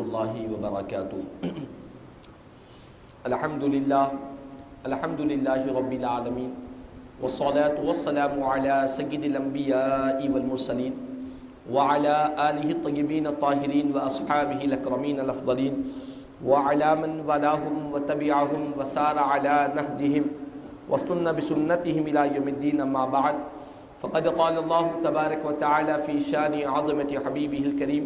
اللہ وبرکاتہ۔ الحمد للہ رب العالمین والصلاة والسلام علی سید الانبیاء والمرسلین وعلی آلہ الطیبین الطاہرین واصحابہ الاکرمین الافضلین وعلی من والاہم وتبعہم وسار علی نہجہم واستنى بسنتهم إلى يوم الدين، أما بعد فقد قال الله تبارك وتعالى في شان عظمة حبيبه الكريم: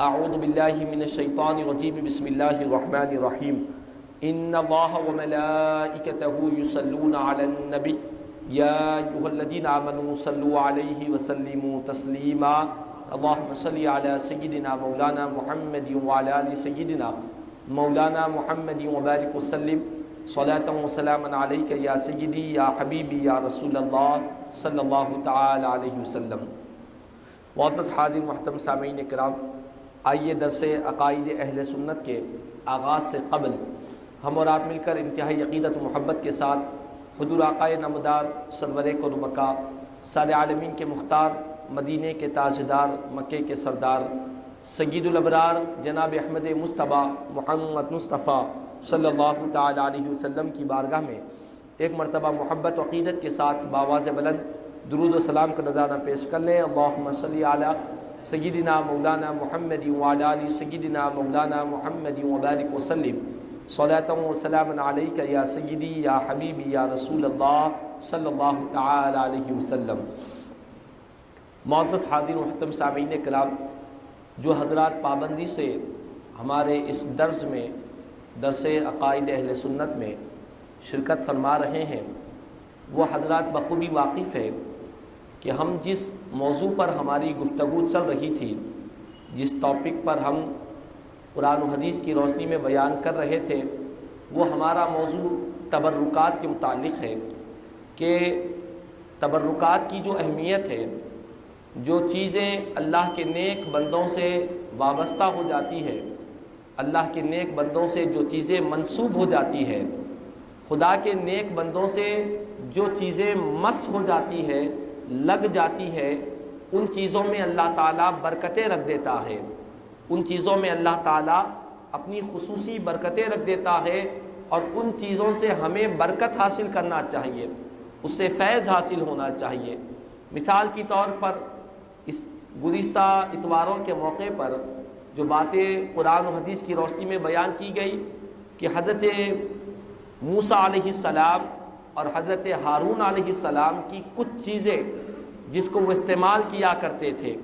أعوذ بالله من الشيطان الرجيم، بسم الله الرحمن الرحيم، إن الله وملائكته يصلون على النبي يا أيها الذين آمنوا صلوا عليه وسلموا تسليما، اللهم صل على سيدنا مولانا محمد وعلى آل سيدنا مولانا محمد وبارك وسلم صلاۃ و سلام علیک یا سیدی یا حبیبی یا رسول اللہ صلی اللہ تعالی علیہ وسلم۔ معزز حاضر محترم سامعین کرام، آئیے درس عقائد اہل سنت کے آغاز سے قبل ہم اور آپ مل کر انتہائی عقیدت و محبت کے ساتھ حضور آقائے نامدار سرور کون مکہ سارے عالمین کے مختار، مدینے کے تاجدار، مکے کے سردار، سید الابرار جناب احمد مصطفیٰ محمد مصطفیٰ صلی اللہ تعالی علیہ وسلم کی بارگاہ میں ایک مرتبہ محبت و عقیدت کے ساتھ بآواز بلند درود و سلام کا نذرانہ پیش کر لیں۔ اللہم صلی علی سیدنا مولانا محمد وعلی آل سیدنا مولانا محمد وبارک وسلم صلاۃ و سلام علیک یا سیدی یا حبیبی یا رسول اللہ صلی اللہ تعالی علیہ وسلم۔ معزز حاضرین و محترم سامعین کرام، جو حضرات پابندی سے ہمارے اس درس میں درس عقائد اہل سنت میں شرکت فرما رہے ہیں، وہ حضرات بخوبی واقف ہے کہ ہم جس موضوع پر ہماری گفتگو چل رہی تھی، جس ٹاپک پر ہم قرآن و حدیث کی روشنی میں بیان کر رہے تھے، وہ ہمارا موضوع تبرکات کے متعلق ہے کہ تبرکات کی جو اہمیت ہے، جو چیزیں اللہ کے نیک بندوں سے وابستہ ہو جاتی ہے، اللہ کے نیک بندوں سے جو چیزیں منسوب ہو جاتی ہے، خدا کے نیک بندوں سے جو چیزیں مس ہو جاتی ہے، لگ جاتی ہے، ان چیزوں میں اللہ تعالیٰ برکتیں رکھ دیتا ہے، ان چیزوں میں اللہ تعالیٰ اپنی خصوصی برکتیں رکھ دیتا ہے، اور ان چیزوں سے ہمیں برکت حاصل کرنا چاہیے، اس سے فیض حاصل ہونا چاہیے۔ مثال کی طور پر اس گزشتہ اتواروں کے موقع پر جو باتیں قرآن و حدیث کی روشنی میں بیان کی گئی کہ حضرت موسیٰ علیہ السلام اور حضرت ہارون علیہ السلام کی کچھ چیزیں جس کو وہ استعمال کیا کرتے تھے،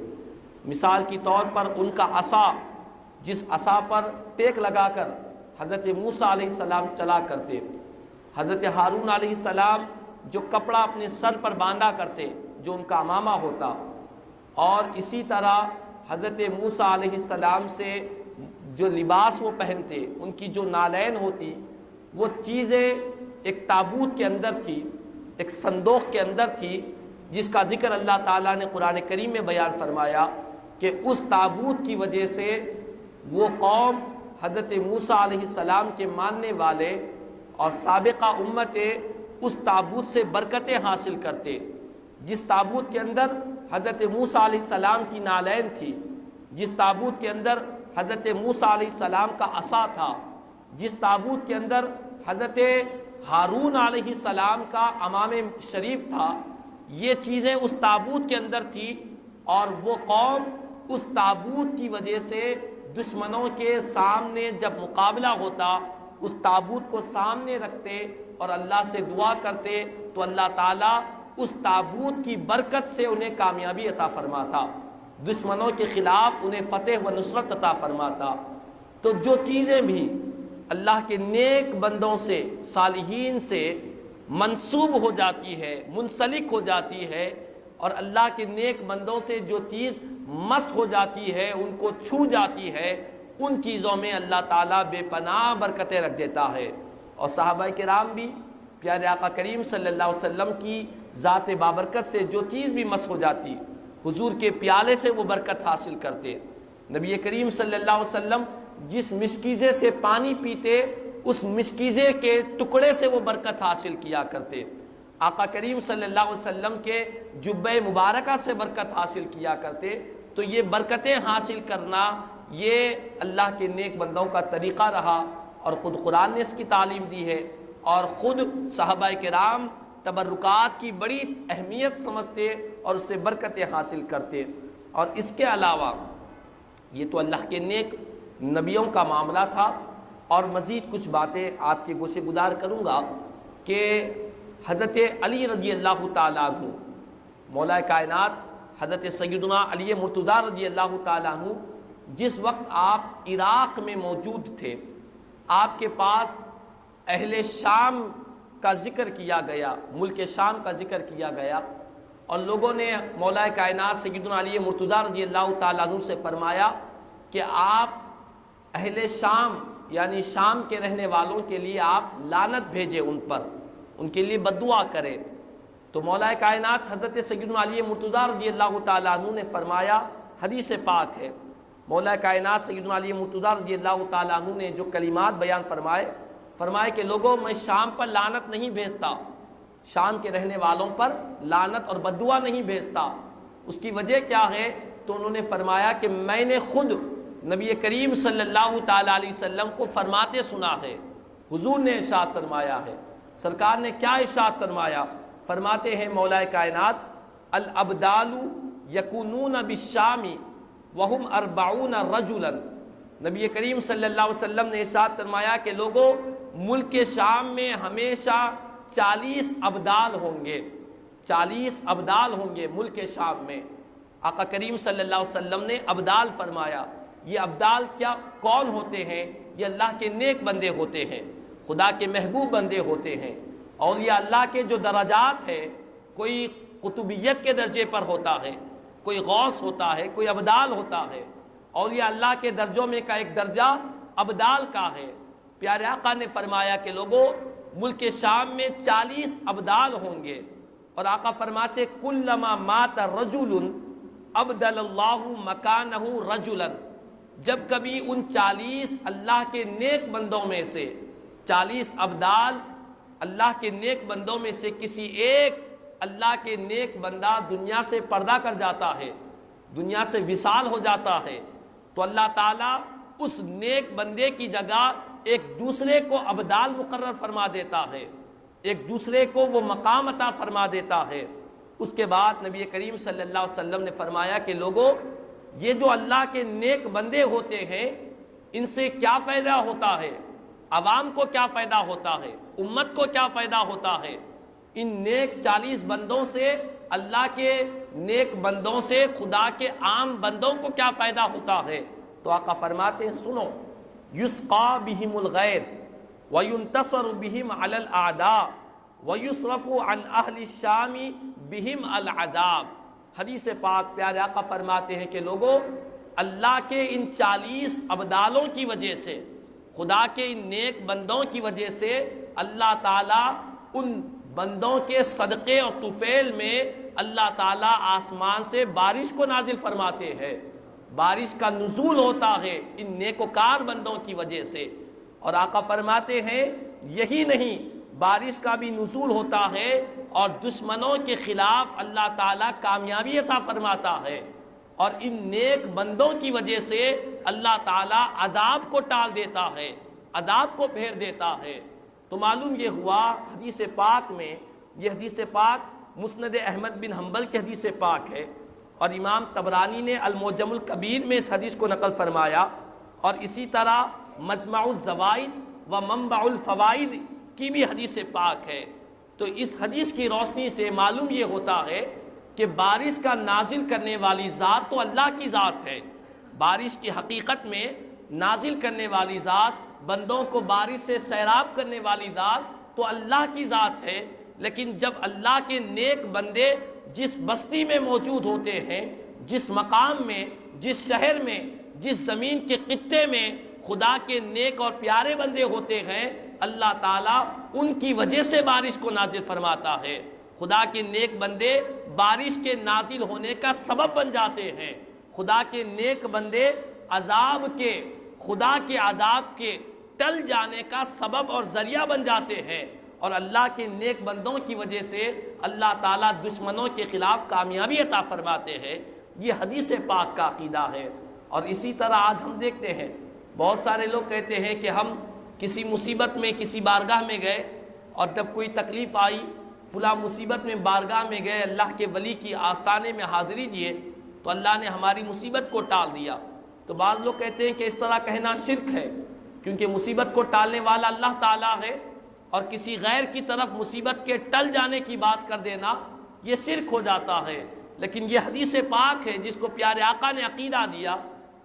مثال کی طور پر ان کا عصا، جس عصا پر ٹیک لگا کر حضرت موسیٰ علیہ السلام چلا کرتے، حضرت ہارون علیہ السلام جو کپڑا اپنے سر پر باندھا کرتے جو ان کا عمامہ ہوتا، اور اسی طرح حضرت موسیٰ علیہ السلام سے جو لباس وہ پہنتے، ان کی جو نالین ہوتی، وہ چیزیں ایک تابوت کے اندر تھی، ایک صندوق کے اندر تھی، جس کا ذکر اللہ تعالیٰ نے قرآن کریم میں بیان فرمایا کہ اس تابوت کی وجہ سے وہ قوم حضرت موسیٰ علیہ السلام کے ماننے والے اور سابقہ امتیں اس تابوت سے برکتیں حاصل کرتے۔ جس تابوت کے اندر حضرت موسیٰ علیہ السلام کی نالین تھی، جس تابوت کے اندر حضرت موسیٰ علیہ السلام کا عصا تھا، جس تابوت کے اندر حضرت ہارون علیہ السلام کا امام شریف تھا، یہ چیزیں اس تابوت کے اندر تھی، اور وہ قوم اس تابوت کی وجہ سے دشمنوں کے سامنے جب مقابلہ ہوتا، اس تابوت کو سامنے رکھتے اور اللہ سے دعا کرتے تو اللہ تعالیٰ اس تابوت کی برکت سے انہیں کامیابی عطا فرماتا، دشمنوں کے خلاف انہیں فتح و نصرت عطا فرماتا۔ تو جو چیزیں بھی اللہ کے نیک بندوں سے، صالحین سے منسوب ہو جاتی ہے، منسلک ہو جاتی ہے، اور اللہ کے نیک بندوں سے جو چیز مس ہو جاتی ہے، ان کو چھو جاتی ہے، ان چیزوں میں اللہ تعالیٰ بے پناہ برکتیں رکھ دیتا ہے۔ اور صحابہ کرام بھی پیارے آقا کریم صلی اللہ علیہ وسلم کی ذات بابرکت سے جو چیز بھی مس ہو جاتی، حضور کے پیالے سے وہ برکت حاصل کرتے۔ نبی کریم صلی اللہ علیہ وسلم جس مشکیزے سے پانی پیتے، اس مشکیزے کے ٹکڑے سے وہ برکت حاصل کیا کرتے۔ آقا کریم صلی اللہ علیہ وسلم کے جبہ مبارکہ سے برکت حاصل کیا کرتے۔ تو یہ برکتیں حاصل کرنا یہ اللہ کے نیک بندوں کا طریقہ رہا، اور خود قرآن نے اس کی تعلیم دی ہے، اور خود صحابہ کرام تبرکات کی بڑی اہمیت سمجھتے اور اس سے برکتیں حاصل کرتے۔ اور اس کے علاوہ یہ تو اللہ کے نیک نبیوں کا معاملہ تھا، اور مزید کچھ باتیں آپ کے گوشے گزار کروں گا کہ حضرت علی رضی اللہ تعالیٰ عنہ، مولا کائنات حضرت سیدنا علی مرتضیٰ رضی اللہ تعالیٰ عنہ، جس وقت آپ عراق میں موجود تھے، آپ کے پاس اہل شام کا ذکر کیا گیا، ملک شام کا ذکر کیا گیا، اور لوگوں نے مولا کائنات سیدنا علی مرتضیٰ رضی اللہ تعالیٰ عنہ سے فرمایا کہ آپ اہل شام یعنی شام کے رہنے والوں کے لیے آپ لعنت بھیجیں، ان پر ان کے لیے بد دعا کریں۔ تو مولا کائنات حضرت سیدنا علی مرتضیٰ رضی اللہ تعالیٰ عنہ نے فرمایا، حدیث پاک ہے، مولا کائنات سیدنا علی مرتضیٰ رضی اللہ تعالیٰ عنہ نے جو کلمات بیان فرمائے کہ لوگوں میں شام پر لعنت نہیں بھیجتا، شام کے رہنے والوں پر لعنت اور بد دعا نہیں بھیجتا۔ اس کی وجہ کیا ہے؟ تو انہوں نے فرمایا کہ میں نے خود نبی کریم صلی اللہ تعالیٰ علیہ وسلم کو فرماتے سنا ہے، حضور نے ارشاد فرمایا ہے۔ سرکار نے کیا ارشاد فرمایا؟ فرماتے ہیں مولا کائنات، الابدال یکونون بالشام وہم 40 رجلا۔ نبی کریم صلی اللہ علیہ وسلم نے ارشاد فرمایا کہ لوگوں، ملک شام میں ہمیشہ 40 ابدال ہوں گے، 40 ابدال ہوں گے ملک شام میں۔ آقا کریم صلی اللہ علیہ وسلم نے ابدال فرمایا۔ یہ ابدال کیا کون ہوتے ہیں؟ یہ اللہ کے نیک بندے ہوتے ہیں، خدا کے محبوب بندے ہوتے ہیں۔ اولیاء اللہ کے جو درجات ہے، کوئی قطبیت کے درجے پر ہوتا ہے، کوئی غوث ہوتا ہے، کوئی ابدال ہوتا ہے۔ اولیاء اللہ کے درجوں میں کا ایک درجہ ابدال کا ہے۔ پیارے آقا نے فرمایا کہ لوگوں، ملک شام میں 40 ابدال ہوں گے، اور آقا فرماتے کلما مات رجل ابدل اللہ مکانہ رجلا۔ جب کبھی ان 40 اللہ کے نیک بندوں میں سے 40 ابدال اللہ کے نیک بندوں میں سے کسی ایک اللہ کے نیک بندہ دنیا سے پردہ کر جاتا ہے، دنیا سے وصال ہو جاتا ہے، تو اللہ تعالیٰ اس نیک بندے کی جگہ ایک دوسرے کو ابدال مقرر فرما دیتا ہے، ایک دوسرے کو وہ مقام عطا فرما دیتا ہے۔ اس کے بعد نبی کریم صلی اللہ علیہ وسلم نے فرمایا کہ لوگوں، یہ جو اللہ کے نیک بندے ہوتے ہیں، ان سے کیا فائدہ ہوتا ہے؟ عوام کو کیا فائدہ ہوتا ہے؟ امت کو کیا فائدہ ہوتا ہے؟ ان نیک 40 بندوں سے، اللہ کے نیک بندوں سے خدا کے عام بندوں کو کیا فائدہ ہوتا ہے؟ تو آقا فرماتے ہیں سنو، یسقا بہم الغیث وینتصر بہم علی الاعداء ویصرف عن اہل الشام بہم العذاب۔ حدیث پاک پیارے آقا فرماتے ہیں کہ لوگوں، اللہ کے ان 40 ابدالوں کی وجہ سے، خدا کے ان نیک بندوں کی وجہ سے، اللہ تعالیٰ ان بندوں کے صدقے اور طفیل میں اللہ تعالیٰ آسمان سے بارش کو نازل فرماتے ہیں، بارش کا نزول ہوتا ہے ان نیکوکار بندوں کی وجہ سے۔ اور آقا فرماتے ہیں یہی نہیں، بارش کا بھی نزول ہوتا ہے اور دشمنوں کے خلاف اللہ تعالیٰ کامیابی عطا فرماتا ہے، اور ان نیک بندوں کی وجہ سے اللہ تعالیٰ عذاب کو ٹال دیتا ہے، عذاب کو پھیر دیتا ہے۔ تو معلوم یہ ہوا حدیث پاک میں، یہ حدیث پاک مسند احمد بن حنبل کی حدیث پاک ہے، اور امام طبرانی نے المعجم الکبیر میں اس حدیث کو نقل فرمایا، اور اسی طرح مجمع الزوائد و منبع الفوائد کی بھی حدیث پاک ہے۔ تو اس حدیث کی روشنی سے معلوم یہ ہوتا ہے کہ بارش کا نازل کرنے والی ذات تو اللہ کی ذات ہے، بارش کی حقیقت میں نازل کرنے والی ذات، بندوں کو بارش سے سیراب کرنے والی ذات تو اللہ کی ذات ہے، لیکن جب اللہ کے نیک بندے جس بستی میں موجود ہوتے ہیں، جس مقام میں، جس شہر میں، جس زمین کے خطے میں خدا کے نیک اور پیارے بندے ہوتے ہیں، اللہ تعالیٰ ان کی وجہ سے بارش کو نازل فرماتا ہے۔ خدا کے نیک بندے بارش کے نازل ہونے کا سبب بن جاتے ہیں، خدا کے نیک بندے عذاب کے، خدا کے عذاب کے ٹل جانے کا سبب اور ذریعہ بن جاتے ہیں، اور اللہ کے نیک بندوں کی وجہ سے اللہ تعالیٰ دشمنوں کے خلاف کامیابی عطا فرماتے ہیں۔ یہ حدیث پاک کا عقیدہ ہے۔ اور اسی طرح آج ہم دیکھتے ہیں بہت سارے لوگ کہتے ہیں کہ ہم کسی مصیبت میں کسی بارگاہ میں گئے اور جب کوئی تکلیف آئی فلاں مصیبت میں بارگاہ میں گئے اللہ کے ولی کی آستانے میں حاضری دیے تو اللہ نے ہماری مصیبت کو ٹال دیا. تو بعض لوگ کہتے ہیں کہ اس طرح کہنا شرک ہے کیونکہ مصیبت کو ٹالنے والا اللہ تعالیٰ ہے اور کسی غیر کی طرف مصیبت کے ٹل جانے کی بات کر دینا یہ شرک ہو جاتا ہے. لیکن یہ حدیث پاک ہے جس کو پیارے آقا نے عقیدہ دیا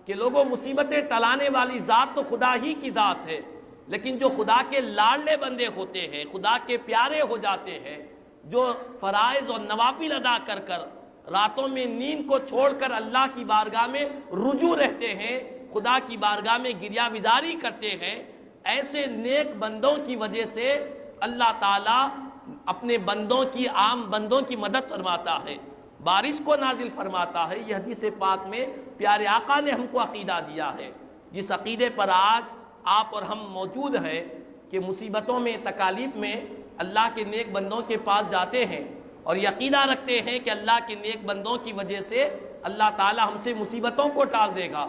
کہ لوگوں مصیبتیں ٹلانے والی ذات تو خدا ہی کی ذات ہے، لیکن جو خدا کے لاڈلے بندے ہوتے ہیں، خدا کے پیارے ہو جاتے ہیں، جو فرائض اور نوافل ادا کر کر راتوں میں نیند کو چھوڑ کر اللہ کی بارگاہ میں رجوع رہتے ہیں، خدا کی بارگاہ میں گریہ وزاری کرتے ہیں، ایسے نیک بندوں کی وجہ سے اللہ تعالیٰ اپنے بندوں کی عام بندوں کی مدد فرماتا ہے، بارش کو نازل فرماتا ہے. یہ حدیث پاک میں پیارے آقا نے ہم کو عقیدہ دیا ہے، جس عقیدے پر آج آپ اور ہم موجود ہیں کہ مصیبتوں میں تکالیف میں اللہ کے نیک بندوں کے پاس جاتے ہیں اور یہ عقیدہ رکھتے ہیں کہ اللہ کے نیک بندوں کی وجہ سے اللہ تعالی ہم سے مصیبتوں کو ٹال دے گا،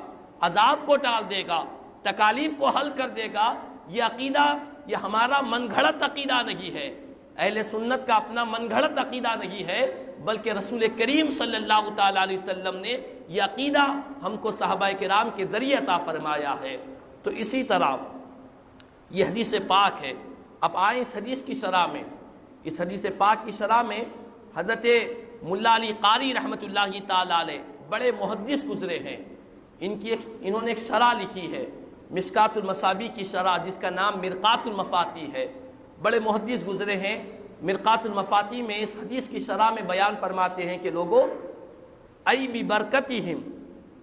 عذاب کو ٹال دے گا، تکالیف کو حل کر دے گا. یہ عقیدہ یہ ہمارا من گھڑت عقیدہ نہیں ہے، اہل سنت کا اپنا من گھڑت عقیدہ نہیں ہے، بلکہ رسول کریم صلی اللہ تعالی علیہ وسلم نے یہ عقیدہ ہم کو صحابہ کرام کے ذریعے عطا فرمایا ہے. تو اسی طرح یہ حدیث پاک ہے. اب آئیں اس حدیث کی شرح میں، اس حدیث پاک کی شرح میں حضرت ملا علی قاری رحمۃ اللہ تعالی علیہ بڑے محدث گزرے ہیں، انہوں نے ایک شرح لکھی ہے مشکات المصابیح کی شرح جس کا نام مرقات المفاتیح ہے. بڑے محدث گزرے ہیں. مرقات المفاتیح میں اس حدیث کی شرح میں بیان فرماتے ہیں کہ لوگوں ای ببرکتہم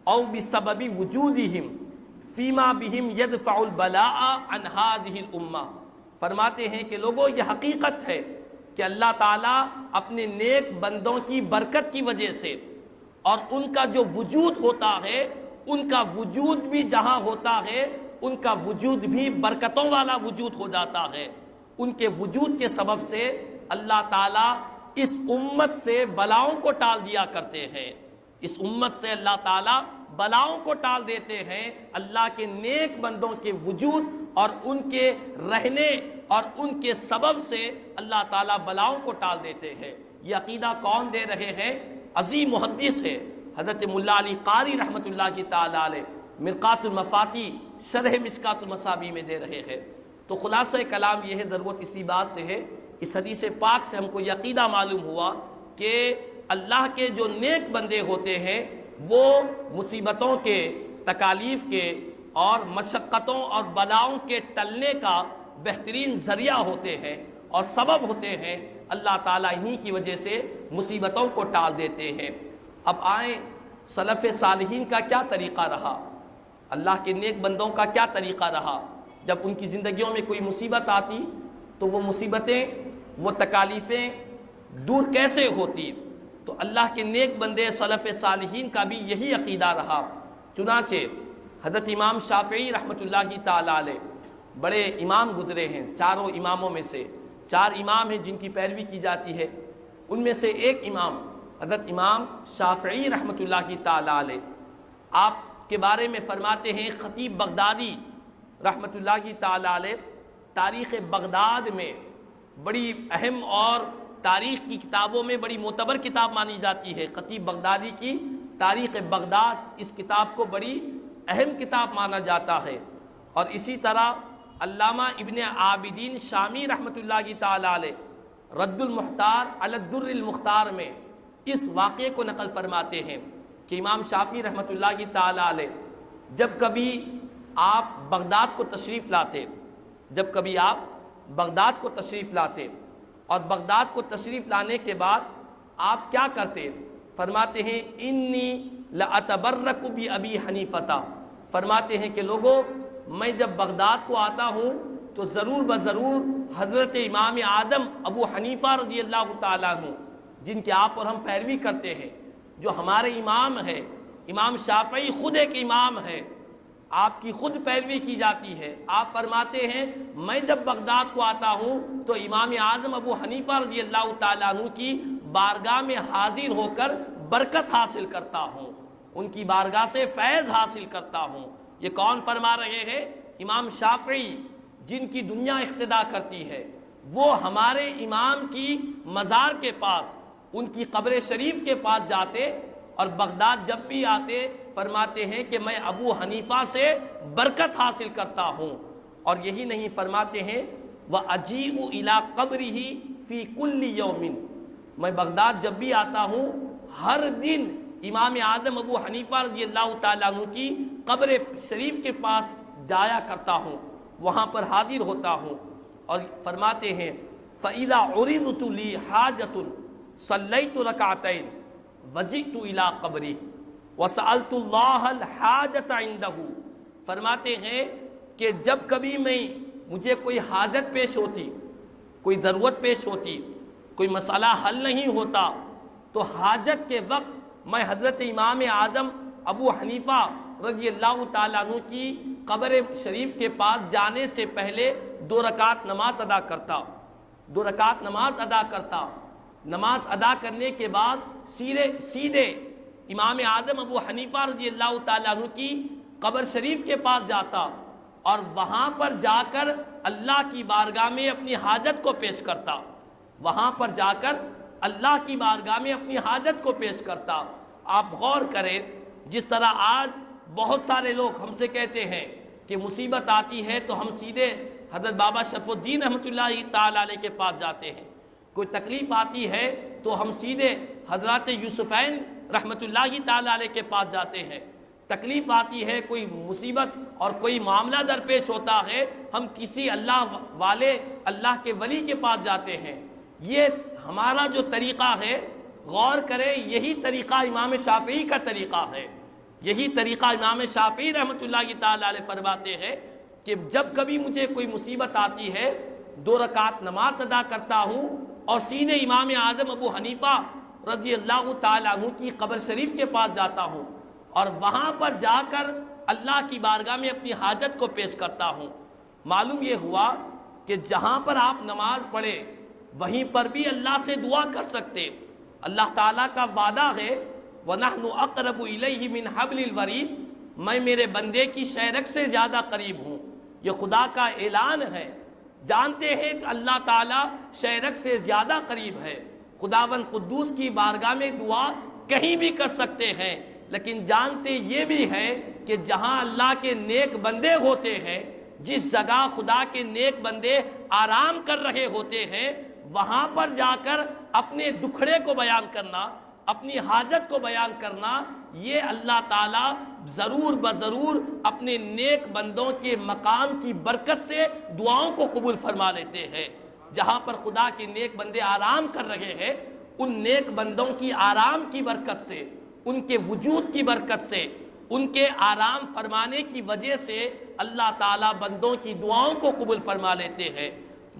او بسبب وجودہم فیما بہم یدفع البلاء عن ہذہ الامہ. فرماتے ہیں کہ لوگوں یہ حقیقت ہے کہ اللہ تعالیٰ اپنے نیک بندوں کی برکت کی وجہ سے اور ان کا جو وجود ہوتا ہے، ان کا وجود بھی جہاں ہوتا ہے ان کا وجود بھی برکتوں والا وجود ہو جاتا ہے. ان کے وجود کے سبب سے اللہ تعالیٰ اس امت سے بلاؤں کو ٹال دیا کرتے ہیں، اس امت سے اللہ تعالیٰ بلاؤں کو ٹال دیتے ہیں. اللہ کے نیک بندوں کے وجود اور ان کے رہنے اور ان کے سبب سے اللہ تعالیٰ بلاؤں کو ٹال دیتے ہیں. یہ عقیدہ کون دے رہے ہیں؟ عظیم محدث ہے حضرت ملا علی قاری رحمۃ اللہ کی تعالی علیہ مرقات المفاتیح شرح مشکات المصابیح میں دے رہے ہیں. تو خلاصہ کلام یہ ہے، ضرورت اسی بات سے ہے، اس حدیث پاک سے ہم کو یہ عقیدہ معلوم ہوا کہ اللہ کے جو نیک بندے ہوتے ہیں وہ مصیبتوں کے، تکالیف کے اور مشقتوں اور بلاؤں کے ٹلنے کا بہترین ذریعہ ہوتے ہیں اور سبب ہوتے ہیں. اللہ تعالیٰ انہی کی وجہ سے مصیبتوں کو ٹال دیتے ہیں. اب آئیں سلف صالحین کا کیا طریقہ رہا، اللہ کے نیک بندوں کا کیا طریقہ رہا. جب ان کی زندگیوں میں کوئی مصیبت آتی تو وہ مصیبتیں، وہ تکالیفیں دور کیسے ہوتی. تو اللہ کے نیک بندے سلف صالحین کا بھی یہی عقیدہ رہا. چنانچہ حضرت امام شافعی رحمۃ اللہ تعالی علیہ بڑے امام گزرے ہیں، چاروں اماموں میں سے 4 امام ہیں جن کی پیروی کی جاتی ہے. ان میں سے ایک امام حضرت امام شافعی رحمۃ اللہ تعالی علیہ، آپ کے بارے میں فرماتے ہیں خطیب بغدادی رحمۃ اللہ تعالی علیہ تاریخ بغداد میں بڑی اہم اور تاریخ کی کتابوں میں بڑی معتبر کتاب مانی جاتی ہے. خطیب بغدادی کی تاریخ بغداد اس کتاب کو بڑی اہم کتاب مانا جاتا ہے. اور اسی طرح علامہ ابن عابدین شامی رحمۃ اللہ تعالی علیہ رد المحتار علی الدر المختار میں اس واقعے کو نقل فرماتے ہیں کہ امام شافعی رحمۃ اللہ تعالی علیہ جب کبھی آپ بغداد کو تشریف لاتے اور بغداد کو تشریف لانے کے بعد آپ کیا کرتے؟ فرماتے ہیں انی لاتبرک بابی حنیفہ. فرماتے ہیں کہ لوگوں میں جب بغداد کو آتا ہوں تو ضرور بضرور حضرت امام اعظم ابو حنیفہ رضی اللہ تعالیٰ عنہ جن کے آپ اور ہم پیروی کرتے ہیں، جو ہمارے امام ہے، امام شافعی خود ایک امام ہے، آپ کی خود پیروی کی جاتی ہے. آپ فرماتے ہیں میں جب بغداد کو آتا ہوں تو امام اعظم ابو حنیفہ رضی اللہ تعالیٰ عنہ کی بارگاہ میں حاضر ہو کر برکت حاصل کرتا ہوں. ان کی بارگاہ سے فیض حاصل کرتا ہوں۔ یہ کون فرما رہے ہیں؟ امام شافعی، جن کی دنیا اقتدا کرتی ہے، وہ ہمارے امام کی مزار کے پاس، ان کی قبر شریف کے پاس جاتے اور بغداد جب بھی آتے فرماتے ہیں کہ میں ابو حنیفہ سے برکت حاصل کرتا ہوں۔ اور یہی نہیں، فرماتے ہیں وَأَجِيءُ إِلَىٰ قَبْرِهِ فِي كُلِّ يَوْمٍ، میں بغداد جب بھی آتا ہوں ہر دن امام اعظم ابو حنیفہ رضی اللہ تعالیٰ عنہ کی قبر شریف کے پاس جایا کرتا ہوں، وہاں پر حاضر ہوتا ہوں۔ اور فرماتے ہیں فَإِذَا عُرِضْتُ لِي حَاجَةٌ صَلَّيْتُ رَكَعَتَيْنِ وَجِئْتُ إِلَىٰ قَبْرِهِ وَسَأَلْتُ اللَّهَ الْحَاجَةَ عِندَهُ، فرماتے ہیں کہ جب کبھی مجھے کوئی حاجت پیش ہوتی، کوئی ضرورت پیش ہوتی، کوئی مسئلہ حل نہیں ہوتا، تو حاجت کے وقت میں حضرت امام اعظم ابو حنیفہ رضی اللہ تعالیٰ عنہ کی قبر شریف کے پاس جانے سے پہلے 2 رکعت نماز ادا کرتا، 2 رکعت نماز ادا کرتا۔ نماز ادا کرنے کے بعد سیدھے امام اعظم ابو حنیفہ رضی اللہ تعالیٰ عنہ کی قبر شریف کے پاس جاتا اور وہاں پر جا کر اللہ کی بارگاہ میں اپنی حاجت کو پیش کرتا، وہاں پر جا کر اللہ کی بارگاہ میں اپنی حاجت کو پیش کرتا۔ آپ غور کریں، جس طرح آج بہت سارے لوگ ہم سے کہتے ہیں کہ مصیبت آتی ہے تو ہم سیدھے حضرت بابا شرف الدین رحمۃ اللہ تعالیٰ علیہ کے پاس جاتے ہیں، کوئی تکلیف آتی ہے تو ہم سیدھے حضرات یوسفین رحمۃ اللہ تعالیٰ علیہ کے پاس جاتے ہیں، تکلیف آتی ہے، کوئی مصیبت اور کوئی معاملہ درپیش ہوتا ہے، ہم کسی اللہ والے، اللہ کے ولی کے پاس جاتے ہیں۔ یہ ہمارا جو طریقہ ہے، غور کریں، یہی طریقہ امام شافعی کا طریقہ ہے، یہی طریقہ امام شافعی رحمۃ اللہ تعالیٰ علیہ فرماتے ہیں کہ جب کبھی مجھے کوئی مصیبت آتی ہے 2 رکعت نماز ادا کرتا ہوں اور سیدھے امام اعظم ابو حنیفہ رضی اللہ تعالیٰ عنہ کی قبر شریف کے پاس جاتا ہوں اور وہاں پر جا کر اللہ کی بارگاہ میں اپنی حاجت کو پیش کرتا ہوں۔ معلوم یہ ہوا کہ جہاں پر آپ نماز پڑھے وہیں پر بھی اللہ سے دعا کر سکتے۔ اللہ تعالیٰ کا وعدہ ہے وَنَحْنُ أَقْرَبُ إِلَيْهِ مِنْ حَبْلِ الْوَرِيدِ، میں میرے بندے کی شہرک سے زیادہ قریب ہوں۔ یہ خدا کا اعلان ہے، جانتے ہیں کہ اللہ تعالیٰ شہرک سے زیادہ قریب ہے، خداوند قدوس کی بارگاہ میں دعا کہیں بھی کر سکتے ہیں، لیکن جانتے یہ بھی ہے کہ جہاں اللہ کے نیک بندے ہوتے ہیں، جس جگہ خدا کے نیک بندے آرام کر رہے ہوتے ہیں، وہاں پر جا کر اپنے دکھڑے کو بیان کرنا، اپنی حاجت کو بیان کرنا، یہ اللہ تعالیٰ ضرور بضرور اپنے نیک بندوں کے مقام کی برکت سے دعاؤں کو قبول فرما لیتے ہیں۔ جہاں پر خدا کے نیک بندے آرام کر رہے ہیں، ان نیک بندوں کی آرام کی برکت سے، ان کے وجود کی برکت سے، ان کے آرام فرمانے کی وجہ سے اللہ تعالیٰ بندوں کی دعاؤں کو قبول فرما لیتے ہیں۔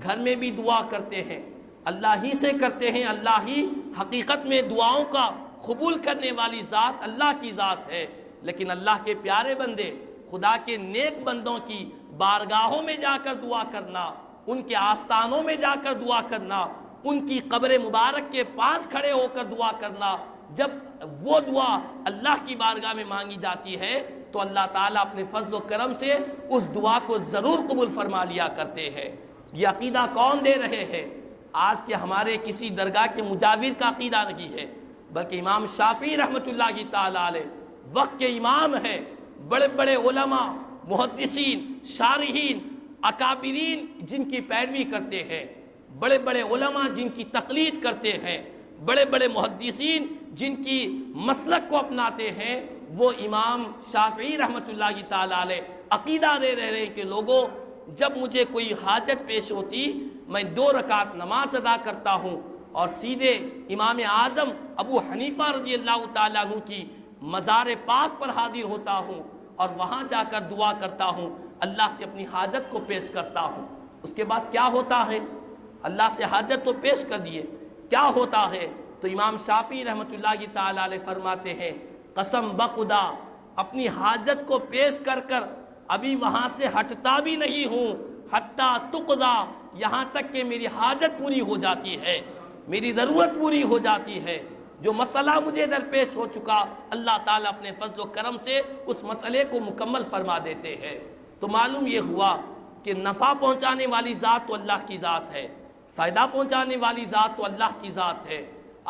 گھر میں بھی دعا کرتے ہیں، اللہ ہی سے کرتے ہیں، اللہ ہی حقیقت میں دعاؤں کا قبول کرنے والی ذات اللہ کی ذات ہے، لیکن اللہ کے پیارے بندے، خدا کے نیک بندوں کی بارگاہوں میں جا کر دعا کرنا، ان کے آستانوں میں جا کر دعا کرنا، ان کی قبر مبارک کے پاس کھڑے ہو کر دعا کرنا، جب وہ دعا اللہ کی بارگاہ میں مانگی جاتی ہے تو اللہ تعالیٰ اپنے فضل و کرم سے اس دعا کو ضرور قبول فرما لیا کرتے ہیں۔ یہ عقیدہ کون دے رہے ہیں؟ آج کے ہمارے کسی درگاہ کے مجاور کا عقیدہ نہیں ہے، بلکہ امام شافعی رحمۃ اللہ تعالیٰ علیہ وقت کے امام ہیں، بڑے بڑے علماء، محدثین، شارحین، اکابرین جن کی پیروی کرتے ہیں، بڑے بڑے علماء جن کی تقلید کرتے ہیں، بڑے بڑے محدثین جن کی مسلک کو اپناتے ہیں، وہ امام شافعی رحمۃ اللہ تعالیٰ علیہ عقیدہ دے رہے ہیں کہ لوگوں، جب مجھے کوئی حاجت پیش ہوتی میں 2 رکعت نماز ادا کرتا ہوں اور سیدھے امام اعظم ابو حنیفہ رضی اللہ تعالیٰ عنہ کی مزار پاک پر حاضر ہوتا ہوں اور وہاں جا کر دعا کرتا ہوں، اللہ سے اپنی حاجت کو پیش کرتا ہوں۔ اس کے بعد کیا ہوتا ہے؟ اللہ سے حاجت تو پیش کر دیے، کیا ہوتا ہے؟ تو امام شافعی رحمۃ اللہ تعالیٰ علیہ فرماتے ہیں قسم بخدا اپنی حاجت کو پیش کر کر ابھی وہاں سے ہٹتا بھی نہیں ہوں حتیٰ تقضا، یہاں تک کہ میری حاجت پوری ہو جاتی ہے، میری ضرورت پوری ہو جاتی ہے۔ جو مسئلہ مجھے درپیش ہو چکا اللہ تعالیٰ اپنے فضل و کرم سے اس مسئلے کو مکمل فرما دیتے ہیں۔ تو معلوم یہ ہوا کہ نفع پہنچانے والی ذات تو اللہ کی ذات ہے، فائدہ پہنچانے والی ذات تو اللہ کی ذات ہے۔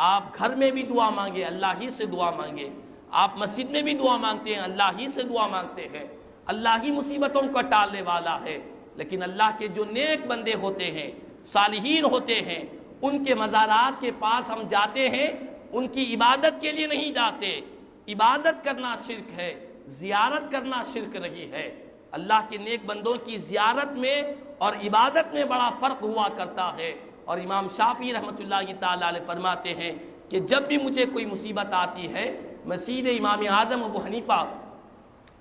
آپ گھر میں بھی دعا مانگے اللہ ہی سے دعا مانگے، آپ مسجد میں بھی دعا مانگتے ہیں اللہ ہی سے دعا مانگتے ہیں، اللہ ہی مصیبتوں کو ٹالنے والا ہے۔ لیکن اللہ کے جو نیک بندے ہوتے ہیں، صالحین ہوتے ہیں، ان کے مزارات کے پاس ہم جاتے ہیں، ان کی عبادت کے لیے نہیں جاتے۔ عبادت کرنا شرک ہے، زیارت کرنا شرک نہیں ہے۔ اللہ کے نیک بندوں کی زیارت میں اور عبادت میں بڑا فرق ہوا کرتا ہے۔ اور امام شافعی رحمۃ اللہ تعالی علیہ فرماتے ہیں کہ جب بھی مجھے کوئی مصیبت آتی ہے میں سیدھے امام اعظم ابو حنیفہ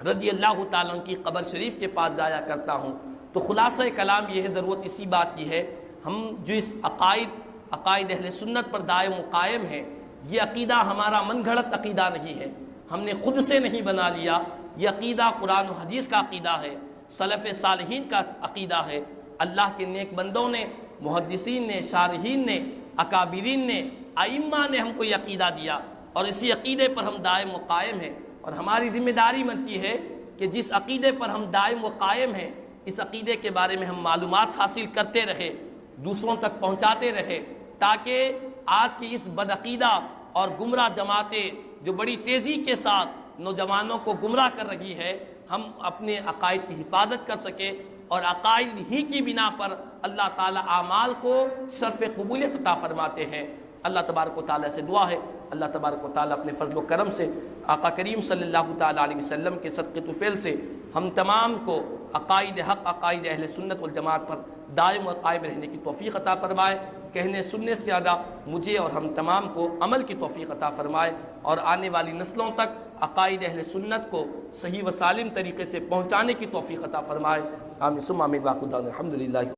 رضی اللہ تعالیٰ عنہ کی قبر شریف کے پاس جایا کرتا ہوں۔ تو خلاصہ کلام یہ ہے، ضرورت اسی بات کی ہے، ہم جو اس عقائد اہل سنت پر دائم و قائم ہیں، یہ عقیدہ ہمارا من گھڑت عقیدہ نہیں ہے، ہم نے خود سے نہیں بنا لیا۔ یہ عقیدہ قرآن و حدیث کا عقیدہ ہے، سلف صالحین کا عقیدہ ہے۔ اللہ کے نیک بندوں نے، محدثین نے، شارحین نے، اکابرین نے، ائمہ نے ہم کو یہ عقیدہ دیا، اور اسی عقیدے پر ہم دائم و قائم ہیں۔ اور ہماری ذمہ داری بنتی ہے کہ جس عقیدے پر ہم دائم و قائم ہیں، اس عقیدے کے بارے میں ہم معلومات حاصل کرتے رہے، دوسروں تک پہنچاتے رہے، تاکہ آج کی اس بدعقیدہ اور گمراہ جماعتیں جو بڑی تیزی کے ساتھ نوجوانوں کو گمراہ کر رہی ہے، ہم اپنے عقائد کی حفاظت کر سکیں، اور عقائد ہی کی بنا پر اللہ تعالیٰ اعمال کو شرف قبولیت عطا فرماتے ہیں۔ اللہ تبارک و تعالیٰ سے دعا ہے اللہ تبارک و تعالیٰ اپنے فضل و کرم سے آقا کریم صلی اللہ تعالیٰ علیہ وسلم کے صدقے طفیل سے ہم تمام کو عقائد حق، عقائد اہل سنت والجماعت پر دائم و قائم رہنے کی توفیق عطا فرمائے۔ کہنے سننے سے زیادہ مجھے اور ہم تمام کو عمل کی توفیق عطا فرمائے، اور آنے والی نسلوں تک عقائد اہل سنت کو صحیح و سالم طریقے سے پہنچانے کی توفیق عطا فرمائے۔ آمین ثم آمین۔ الحمدللہ۔